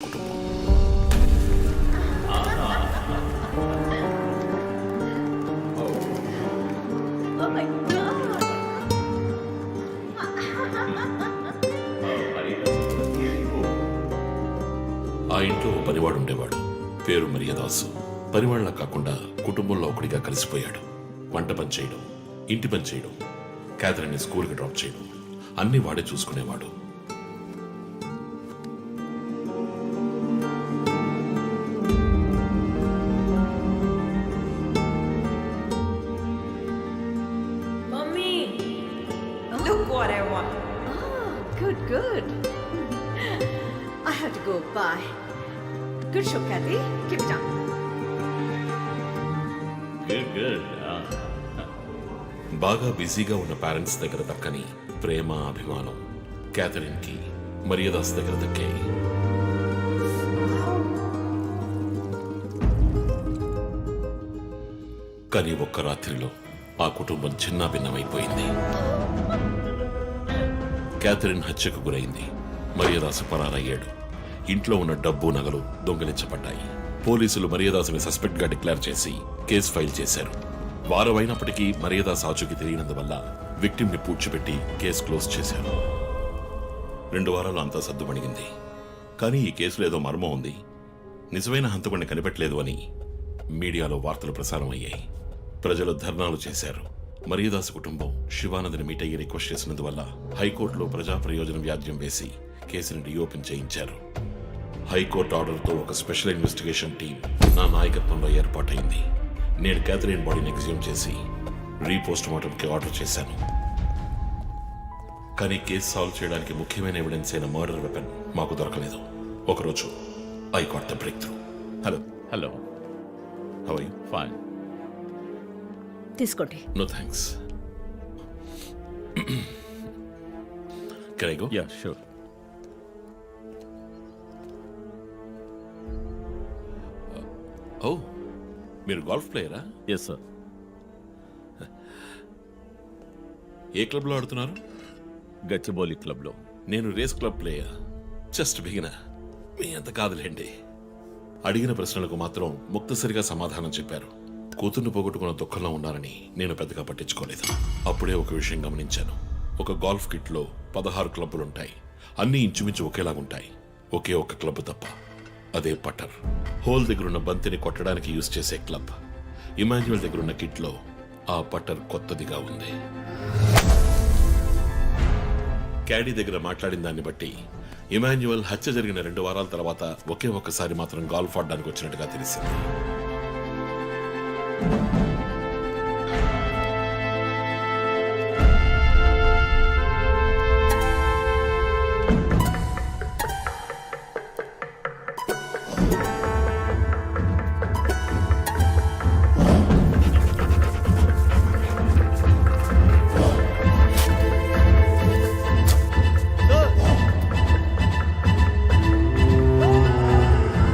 కుటుంబం. Oh my God! ఆ ఇంట్లో ఓ పనివాడు ఉండేవాడు. పేరు మరియదాసు. పనివాళ్ళ కాకుండా కుటుంబంలో ఒకడిగా కలిసిపోయాడు. వంట పని చేయడం, ఇంటి పని చేయడం, క్యాథరిన్ని స్కూల్కి డ్రాప్ చేయడం అన్నీ వాడే చూసుకునేవాడు. Mommy! Look what I want. Oh, good, good. I have to go. Bye. Good show, Kathy. Keep it up. Good. బాగా బిజీగా ఉన్న పేరెంట్స్ దగ్గర దక్కని ప్రేమ, అభిమానం క్యాథరిన్కి మరియదాస్ దగ్గర దక్కాయి. కానీ ఒక్క రాత్రిలో ఆ కుటుంబం చిన్నాభిన్నమైపోయింది. క్యాథరిన్ హత్యకు గురైంది. మరియదాసు పరారయ్యాడు. ఇంట్లో ఉన్న డబ్బు, నగలు దొంగిలించబడ్డాయి. పోలీసులు మరియదాసుని సస్పెక్ట్ గా డిక్లేర్ చేసి కేసు ఫైల్ చేశారు. వారం అయినప్పటికీ మరియదాస్ ఆచూకీ తెలియనందువల్ల విక్టిమ్ ని పూడ్చిపెట్టి కేసు క్లోజ్ చేశారు. 2 వారాలు అంతా సద్దుమణిగింది. కానీ ఈ కేసులో ఏదో మర్మం ఉంది, నిజమైన హంతకుడిని కనిపెట్టలేదు అని మీడియాలో వార్తలు ప్రసారం అయ్యాయి. ప్రజలు ధర్నాలు చేశారు. మరియదాస్ కుటుంబం శివానందని మీట్ అయ్యి రిక్వెస్ట్ చేసినందువల్ల హైకోర్టులో ప్రజా ప్రయోజనం వ్యాజ్యం వేసి కేసుని రీఓపెన్ చేయించారు. హైకోర్టు ఆర్డర్తో ఒక స్పెషల్ ఇన్వెస్టిగేషన్ టీం నా నాయకత్వంలో ఏర్పాటైంది. నేను క్యాథరిన్ బాడీని ఎగ్జ్యూమ్ చేసి రీపోస్ట్ మార్టంకి ఆర్డర్ చేశాను. కానీ కేసు సాల్వ్ చేయడానికి ముఖ్యమైన ఎవిడెన్స్ అయిన మర్డర్ వెపన్ మాకు దొరకలేదు. ఒకరోజు I got the breakthrough. Hello how are you? Fine. తీసుకోండి. No thanks. Can I go? Yeah sure. Oh, మీరు గోల్ఫ్ ప్లేయరా? Yes sir. ఏ క్లబ్లో ఆడుతున్నారు? గచ్చిబౌలి క్లబ్లో. నేను race club player. Just beginner. మీ అంత కాదులేండి. అడిగిన ప్రశ్నలకు మాత్రం ముక్తసరిగా సమాధానం చెప్పారు. కూతుర్ను పోగొట్టుకున్న దుఃఖంలో ఉన్నారని నేను పెద్దగా పట్టించుకోలేదు. అప్పుడే ఒక విషయం గమనించాను. ఒక గోల్ఫ్ కిట్లో 16 క్లబ్బులుంటాయి. అన్నీ ఇంచుమించు ఒకేలాగుంటాయి. ఒకే ఒక్క క్లబ్ తప్ప, అదే పట్టర్. హోల్ దగ్గరున్న బంతిని కొట్టడానికి యూజ్ చేసే క్లబ్. ఇమాన్యుయల్ దగ్గరున్న కిట్లో ఆ పట్టర్ కొత్తదిగా ఉంది. క్యాడీ దగ్గర మాట్లాడిన దాన్ని బట్టి ఇమాన్యుయల్ హత్య జరిగిన 2 వారాల తర్వాత ఒకే ఒక్కసారి మాత్రం గాల్ఫ్ ఆడడానికి వచ్చినట్టుగా తెలిసింది.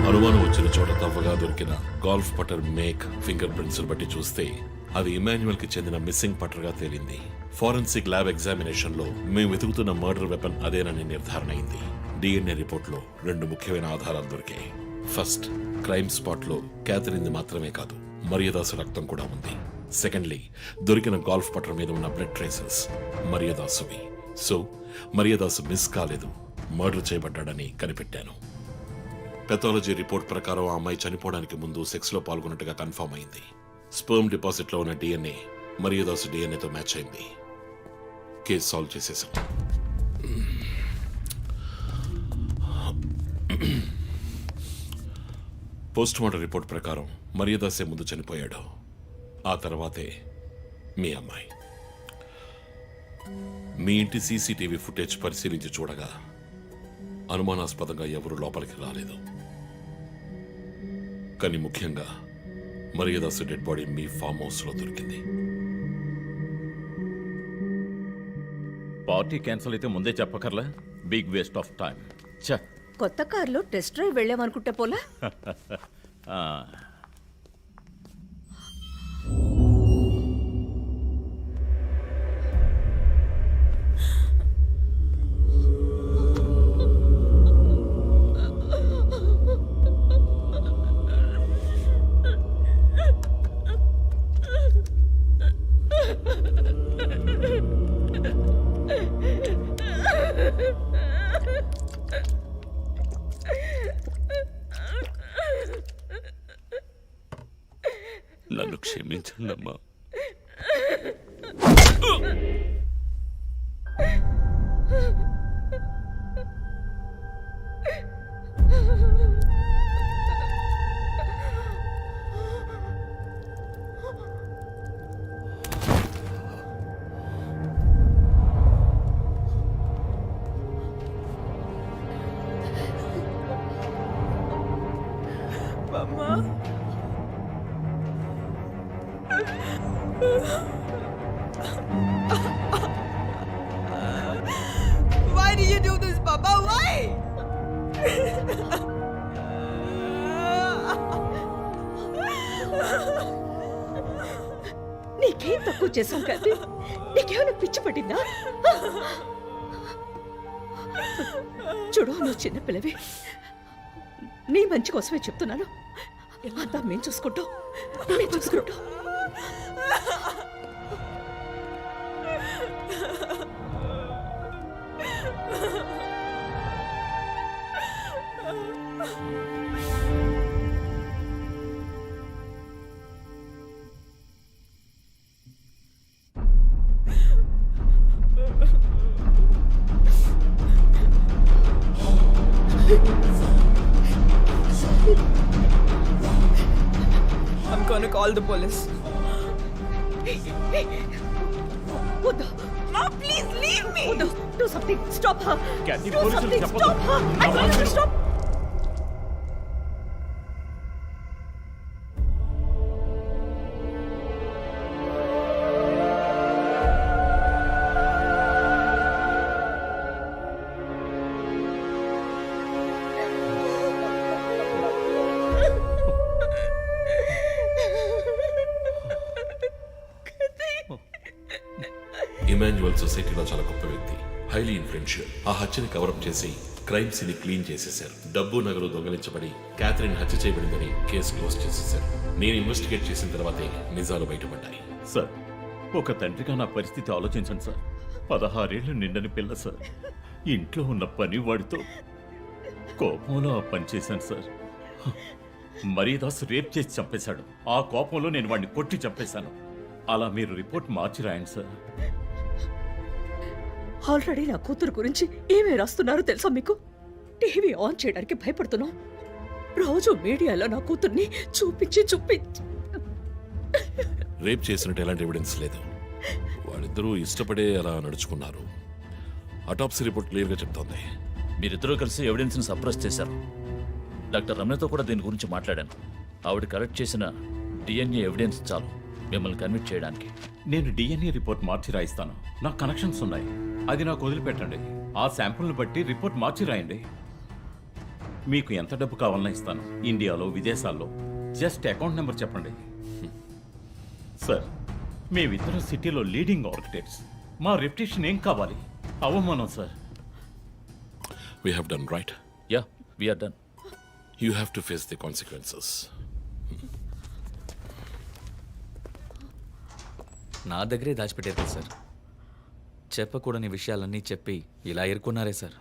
అనుమానం వచ్చిన చోట తవ్వగా దొరికిన గాల్ఫ్ పటర్ మేక్, ఫింగర్ ప్రింట్స్ బట్టి చూస్తే అది ఇమాన్యుయల్ కి చెందిన మిస్సింగ్ పటర్ గా తేలింది. ఫోరెన్సిక్ ల్యాబ్ ఎగ్జామినేషన్ లో మేము వెతుకుతున్న మర్డర్ వెపన్ అదేనని నిర్ధారణ అయింది. డిఎన్ఏ రిపోర్ట్ లో 2 ముఖ్యమైన ఆధారాలు దొరికాయి. ఫస్ట్, క్రైమ్ స్పాట్ లో క్యాథరిన్ మాత్రమే కాదు, మరియదాసు రక్తం కూడా ఉంది. సెకండ్లీ, దొరికిన గాల్ఫ్ పటర్ మీద ఉన్న బ్లడ్ ట్రేసెస్ మరియదాసువి. సో మరియదాసు మిస్ కాలేదు, మర్డర్ చేయబడ్డాడని కనిపెట్టాను. పెథాలజీ రిపోర్ట్ ప్రకారం ఆ అమ్మాయి చనిపోవడానికి ముందు సెక్స్ లో పాల్గొన్నట్టుగా కన్ఫర్మ్ అయింది. స్పర్మ్ డిపాజిట్ లో ఉన్న డిఎన్ఏ మరియదాసు డిఎన్ఏతో మ్యాచ్ అయింది. కేసు సాల్వ్ చేసేసాం. పోస్ట్ మార్టం రిపోర్ట్ ప్రకారం మరియదాసే ముందు చనిపోయాడు. ఆ తర్వాతే మీ అమ్మాయి. మీ ఇంటి సీసీటీవీ ఫుటేజ్ పరిశీలించి చూడగా అనుమానాస్పదంగా ఎవరూ లోపలికి రాలేదు. కానీ ముఖ్యంగా మరియదాసు డెడ్ బాడీ మీ ఫామ్ హౌస్ లో దొరికింది. పార్టీ క్యాన్సిల్ అయితే ముందే చెప్పకర్లా? Big waste of time. కొత్త కారులో టెస్ట్ డ్రైవ్ వెళ్ళామనుకుంటా పోలా. నన్ను క్షమించండి అమ్మా. Why do you do this, Papa? Why? నీకేం తక్కువ చేశాం కదా? నీకేమైనా పిచ్చి పట్టిందా? చూడు, నువ్వు చిన్నపిల్లవి. నీ మంచి కోసమే చెప్తున్నాను. అంతా మేము చూసుకుంటాం. I'm gonna call the police. వద్దు. Mom, please leave me. వద్దు. Do something. Stop her. Kathy, Do పోలీసులు something. చెప్పొద్దు. Stop her. I told you to stop. Emmanuel సొసైటీలో చాలా గొప్ప వ్యక్తి, హైలీ ఇన్ఫ్లుయెన్షియల్. ఆ హత్యని కవరప్ చేసి క్రైమ్ సీన్ క్లీన్ చేసేశారు. డబ్బు నగలు దొంగలించబడి క్యాథరిన్ హత్య చేయబడిందని కేసు క్లోజ్ చేసేశారు. నేను ఇన్వెస్టిగేట్ చేసిన తర్వాతే నిజాలు బయటపడ్డాయి. సార్, ఒక తండ్రిగా నా పరిస్థితి ఆలోచించండి సార్. 16 ఏళ్ళు నిండని పిల్ల సార్. ఇంట్లో ఉన్న పని వాడితో కోపంలో ఆ పని చేశాను సార్. మరీదాస్ రేప్ చేసి చంపేశాడు. ఆ కోపంలో నేను వాడిని కొట్టి చంపేశాను. అలా మీరు రిపోర్ట్ మార్చి రాయండి సార్. ఆల్రెడీ నా కూతురు గురించి ఏమేమి రాస్తున్నారో తెలుసా మీకు? టీవీ ఆన్ చేయడానికి భయపడుతున్నాం. రోజు మీడియాలో నా కూతుర్ని చూపించి రేప్ చేసినట్టు ఎలాంటి ఎవిడెన్స్ లేదు. వాళ్ళిద్దరూ ఇష్టపడే అలా నడుచుకున్నారు. అటాప్సీ రిపోర్ట్ క్లియర్గా చెప్తోంది. మీరిద్దరూ కలిసి ఎవిడెన్స్ని సప్రెస్ చేశారు. డాక్టర్ రమణతో కూడా దీని గురించి మాట్లాడాను. ఆవిడ కలెక్ట్ చేసిన డిఎన్ఏ ఎవిడెన్స్ చాలు మిమ్మల్ని కన్విట్ చేయడానికి. నేను డిఎన్ఏ రిపోర్ట్ మార్చి రాయిస్తాను. నాకు కనెక్షన్స్ ఉన్నాయి. అది నాకు వదిలిపెట్టండి. ఆ శాంపుల్ని బట్టి రిపోర్ట్ మార్చి రాయండి. మీకు ఎంత డబ్బు కావాలన్నా ఇస్తాను. ఇండియాలో, విదేశాల్లో. జస్ట్ అకౌంట్ నెంబర్ చెప్పండి. సార్, మేమిద్దరం సిటీలో లీడింగ్ ఆర్కిటెక్ట్స్. మా రెప్యుటేషన్ ఏం కావాలి? అవమానం sir. We have done right. Yeah, we're done. You have to face the consequences. నా దగ్గరే దాచిపెట్టారు కదా సార్. చెప్పకూడని విషయాలన్నీ చెప్పి ఇలా ఇరుక్కున్నారే సార్.